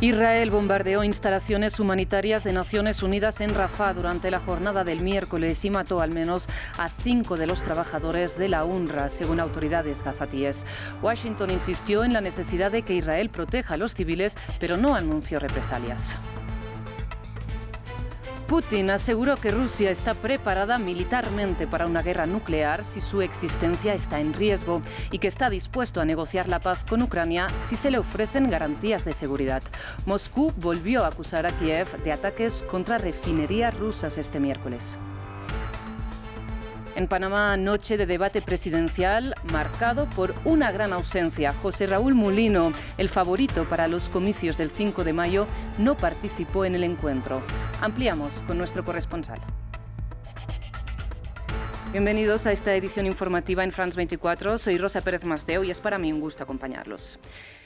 Israel bombardeó instalaciones humanitarias de Naciones Unidas en Rafah durante la jornada del miércoles y mató al menos a 5 de los trabajadores de la UNRWA, según autoridades gazatíes. Washington insistió en la necesidad de que Israel proteja a los civiles, pero no anunció represalias. Putin aseguró que Rusia está preparada militarmente para una guerra nuclear si su existencia está en riesgo y que está dispuesto a negociar la paz con Ucrania si se le ofrecen garantías de seguridad. Moscú volvió a acusar a Kiev de ataques contra refinerías rusas este miércoles. En Panamá, noche de debate presidencial marcado por una gran ausencia. José Raúl Mulino, el favorito para los comicios del 5 de mayo, no participó en el encuentro. Ampliamos con nuestro corresponsal. Bienvenidos a esta edición informativa en France 24. Soy Rosa Pérez Masdeu y es para mí un gusto acompañarlos.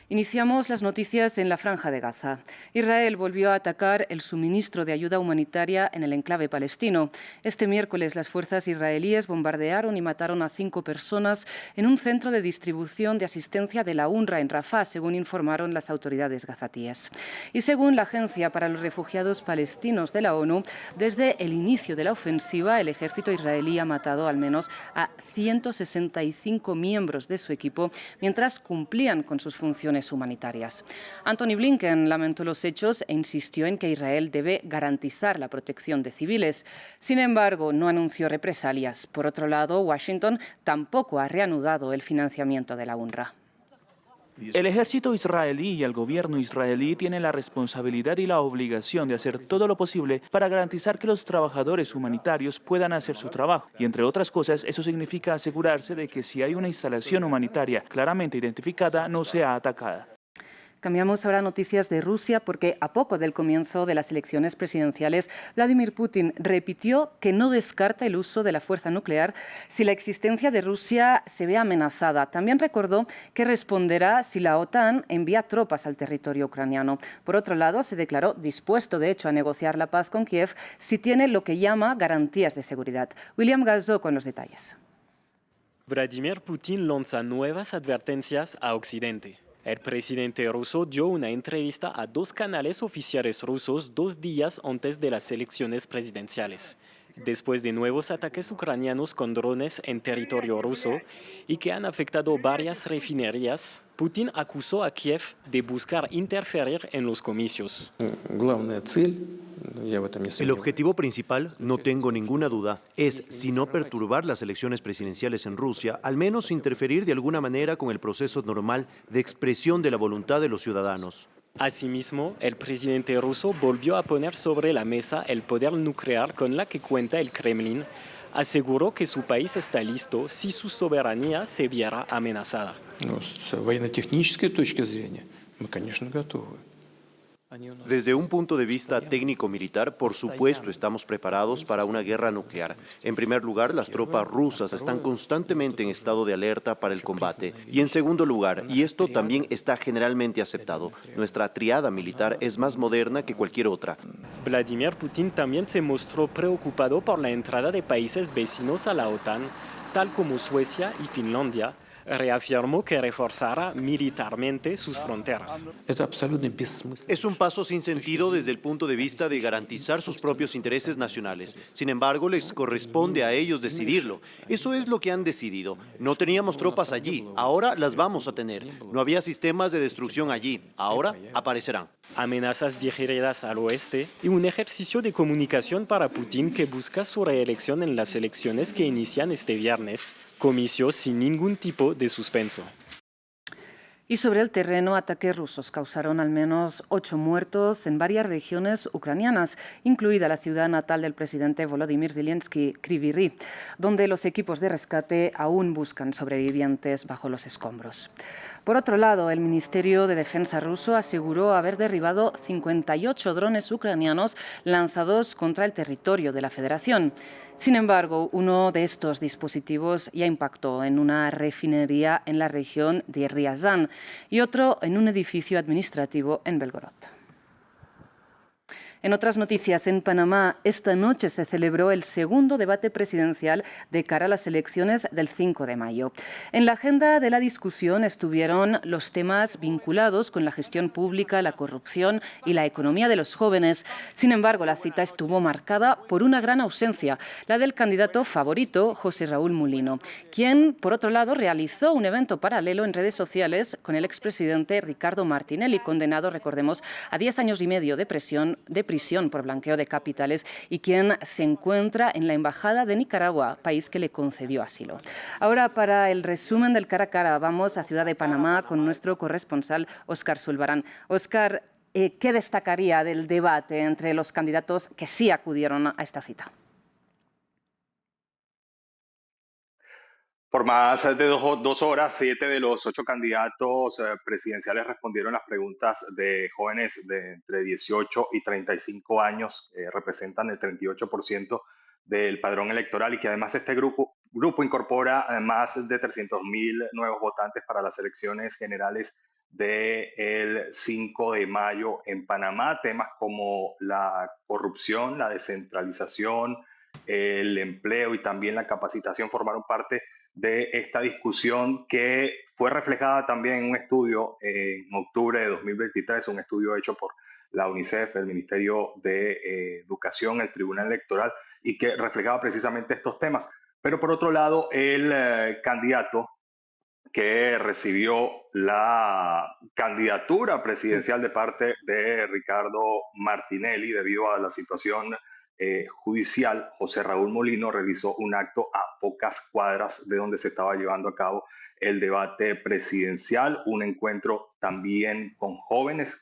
Iniciamos las noticias en la Franja de Gaza. Israel volvió a atacar el suministro de ayuda humanitaria en el enclave palestino. Este miércoles las fuerzas israelíes bombardearon y mataron a 5 personas en un centro de distribución de asistencia de la UNRWA en Rafah, según informaron las autoridades gazatíes. Y según la Agencia para los Refugiados Palestinos de la ONU, desde el inicio de la ofensiva, el ejército israelí ha matado al menos a 165 miembros de su equipo mientras cumplían con sus funciones humanitarias. Anthony Blinken lamentó los hechos e insistió en que Israel debe garantizar la protección de civiles. Sin embargo, no anunció represalias. Por otro lado, Washington tampoco ha reanudado el financiamiento de la UNRWA. El ejército israelí y el gobierno israelí tienen la responsabilidad y la obligación de hacer todo lo posible para garantizar que los trabajadores humanitarios puedan hacer su trabajo. Y entre otras cosas, eso significa asegurarse de que si hay una instalación humanitaria claramente identificada, no sea atacada. Cambiamos ahora a noticias de Rusia porque a poco del comienzo de las elecciones presidenciales, Vladimir Putin repitió que no descarta el uso de la fuerza nuclear si la existencia de Rusia se ve amenazada. También recordó que responderá si la OTAN envía tropas al territorio ucraniano. Por otro lado, se declaró dispuesto, de hecho, a negociar la paz con Kiev si tiene lo que llama garantías de seguridad. William Galzo con los detalles. Vladimir Putin lanza nuevas advertencias a Occidente. El presidente ruso dio una entrevista a 2 canales oficiales rusos 2 días antes de las elecciones presidenciales, después de nuevos ataques ucranianos con drones en territorio ruso y que han afectado varias refinerías. Putin acusó a Kiev de buscar interferir en los comicios. El objetivo principal, no tengo ninguna duda, es, si no perturbar las elecciones presidenciales en Rusia, al menos interferir de alguna manera con el proceso normal de expresión de la voluntad de los ciudadanos. Asimismo, el presidente ruso volvió a poner sobre la mesa el poder nuclear con la que cuenta el Kremlin. Aseguró que su país está listo si su soberanía se viera amenazada. Desde un punto de vista técnico-militar, por supuesto, estamos preparados para una guerra nuclear. En primer lugar, las tropas rusas están constantemente en estado de alerta para el combate. Y en segundo lugar, y esto también está generalmente aceptado, nuestra triada militar es más moderna que cualquier otra. Vladimir Putin también se mostró preocupado por la entrada de países vecinos a la OTAN, tal como Suecia y Finlandia. Reafirmó que reforzará militarmente sus fronteras. Es un paso sin sentido desde el punto de vista de garantizar sus propios intereses nacionales. Sin embargo, les corresponde a ellos decidirlo. Eso es lo que han decidido. No teníamos tropas allí, ahora las vamos a tener. No había sistemas de destrucción allí, ahora aparecerán. Amenazas dirigidas al oeste y un ejercicio de comunicación para Putin que busca su reelección en las elecciones que inician este viernes. Comicios sin ningún tipo de suspenso. Y sobre el terreno, ataques rusos causaron al menos 8 muertos en varias regiones ucranianas, incluida la ciudad natal del presidente Volodymyr Zelensky, Kryvyi Rih, donde los equipos de rescate aún buscan sobrevivientes bajo los escombros. Por otro lado, el Ministerio de Defensa ruso aseguró haber derribado 58 drones ucranianos lanzados contra el territorio de la Federación. Sin embargo, uno de estos dispositivos ya impactó en una refinería en la región de Ryazan y otro en un edificio administrativo en Belgorod. En otras noticias, en Panamá, esta noche se celebró el segundo debate presidencial de cara a las elecciones del 5 de mayo. En la agenda de la discusión estuvieron los temas vinculados con la gestión pública, la corrupción y la economía de los jóvenes. Sin embargo, la cita estuvo marcada por una gran ausencia, la del candidato favorito, José Raúl Mulino, quien, por otro lado, realizó un evento paralelo en redes sociales con el expresidente Ricardo Martinelli, condenado, recordemos, a 10 años y medio de prisión por blanqueo de capitales y quien se encuentra en la Embajada de Nicaragua, país que le concedió asilo. Ahora, para el resumen del cara a cara, vamos a Ciudad de Panamá con nuestro corresponsal Óscar Zulbarán. Óscar, ¿qué destacaría del debate entre los candidatos que sí acudieron a esta cita? Por más de 2 horas, 7 de los 8 candidatos presidenciales respondieron las preguntas de jóvenes de entre 18 y 35 años, que representan el 38% del padrón electoral, y que además este grupo incorpora más de 300.000 nuevos votantes para las elecciones generales del 5 de mayo en Panamá. Temas como la corrupción, la descentralización, el empleo y también la capacitación formaron parte de esta discusión, que fue reflejada también en un estudio en octubre de 2023, un estudio hecho por la UNICEF, el Ministerio de Educación, el Tribunal Electoral, y que reflejaba precisamente estos temas. Pero por otro lado, el candidato que recibió la candidatura presidencial de parte de Ricardo Martinelli debido a la situación judicial, José Raúl Mulino, realizó un acto a pocas cuadras de donde se estaba llevando a cabo el debate presidencial, un encuentro también con jóvenes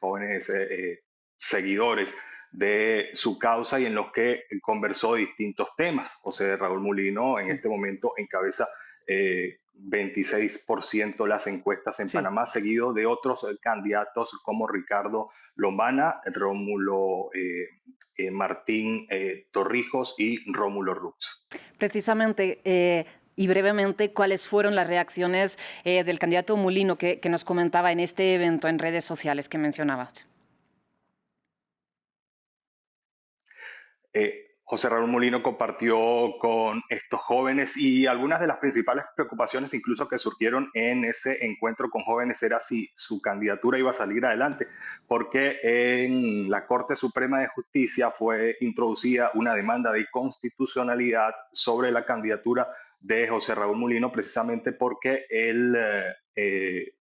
seguidores de su causa, y en los que conversó distintos temas. José Raúl Mulino en este momento encabeza 26% las encuestas en Panamá, seguido de otros candidatos como Ricardo Lombana, Rómulo Martín Torrijos y Rómulo Rux. Precisamente, y brevemente, ¿cuáles fueron las reacciones del candidato Mulino que nos comentaba en este evento en redes sociales que mencionabas? José Raúl Mulino compartió con estos jóvenes, y algunas de las principales preocupaciones incluso que surgieron en ese encuentro con jóvenes era si su candidatura iba a salir adelante, porque en la Corte Suprema de Justicia fue introducida una demanda de inconstitucionalidad sobre la candidatura de José Raúl Mulino, precisamente porque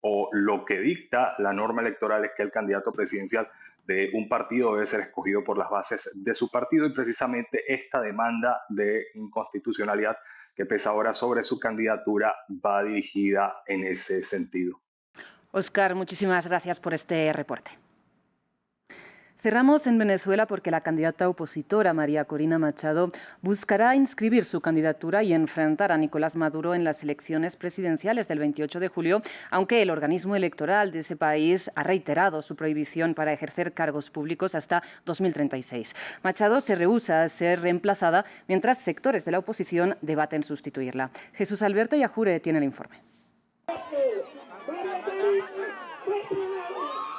o lo que dicta la norma electoral es que el candidato presidencial de un partido debe ser escogido por las bases de su partido, y precisamente esta demanda de inconstitucionalidad que pesa ahora sobre su candidatura va dirigida en ese sentido. Óscar, muchísimas gracias por este reporte. Cerramos en Venezuela porque la candidata opositora María Corina Machado buscará inscribir su candidatura y enfrentar a Nicolás Maduro en las elecciones presidenciales del 28 de julio, aunque el organismo electoral de ese país ha reiterado su prohibición para ejercer cargos públicos hasta 2036. Machado se rehúsa a ser reemplazada, mientras sectores de la oposición debaten sustituirla. Jesús Alberto Yajure tiene el informe.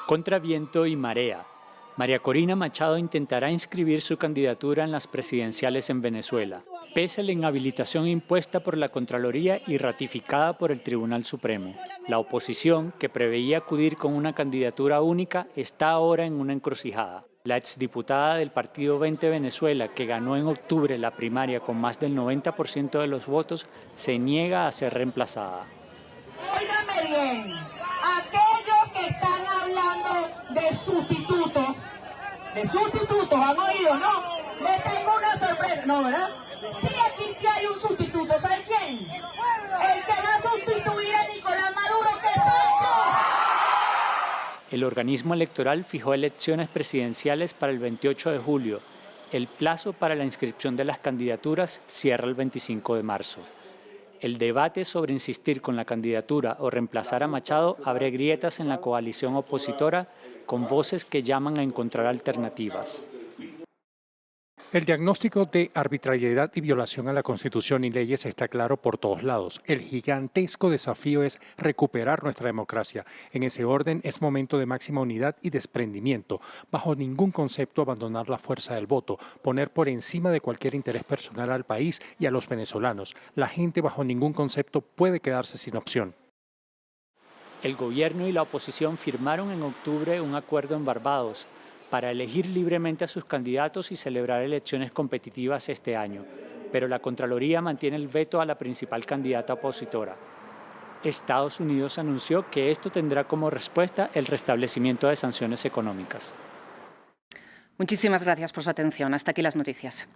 Contra viento y marea, María Corina Machado intentará inscribir su candidatura en las presidenciales en Venezuela, pese a la inhabilitación impuesta por la Contraloría y ratificada por el Tribunal Supremo. La oposición, que preveía acudir con una candidatura única, está ahora en una encrucijada. La exdiputada del Partido 20 Venezuela, que ganó en octubre la primaria con más del 90% de los votos, se niega a ser reemplazada. Óigame bien, aquellos que están hablando de sustitutos, ¿han oído, no? Les tengo una sorpresa, ¿no, verdad? Sí, aquí sí hay un sustituto, ¿saben quién? El que va a sustituir a Nicolás Maduro, que soy yo. El organismo electoral fijó elecciones presidenciales para el 28 de julio. El plazo para la inscripción de las candidaturas cierra el 25 de marzo. El debate sobre insistir con la candidatura o reemplazar a Machado abre grietas en la coalición opositora, con voces que llaman a encontrar alternativas. El diagnóstico de arbitrariedad y violación a la Constitución y leyes está claro por todos lados. El gigantesco desafío es recuperar nuestra democracia. En ese orden es momento de máxima unidad y desprendimiento. Bajo ningún concepto abandonar la fuerza del voto, poner por encima de cualquier interés personal al país y a los venezolanos. La gente bajo ningún concepto puede quedarse sin opción. El gobierno y la oposición firmaron en octubre un acuerdo en Barbados para elegir libremente a sus candidatos y celebrar elecciones competitivas este año, pero la Contraloría mantiene el veto a la principal candidata opositora. Estados Unidos anunció que esto tendrá como respuesta el restablecimiento de sanciones económicas. Muchísimas gracias por su atención. Hasta aquí las noticias.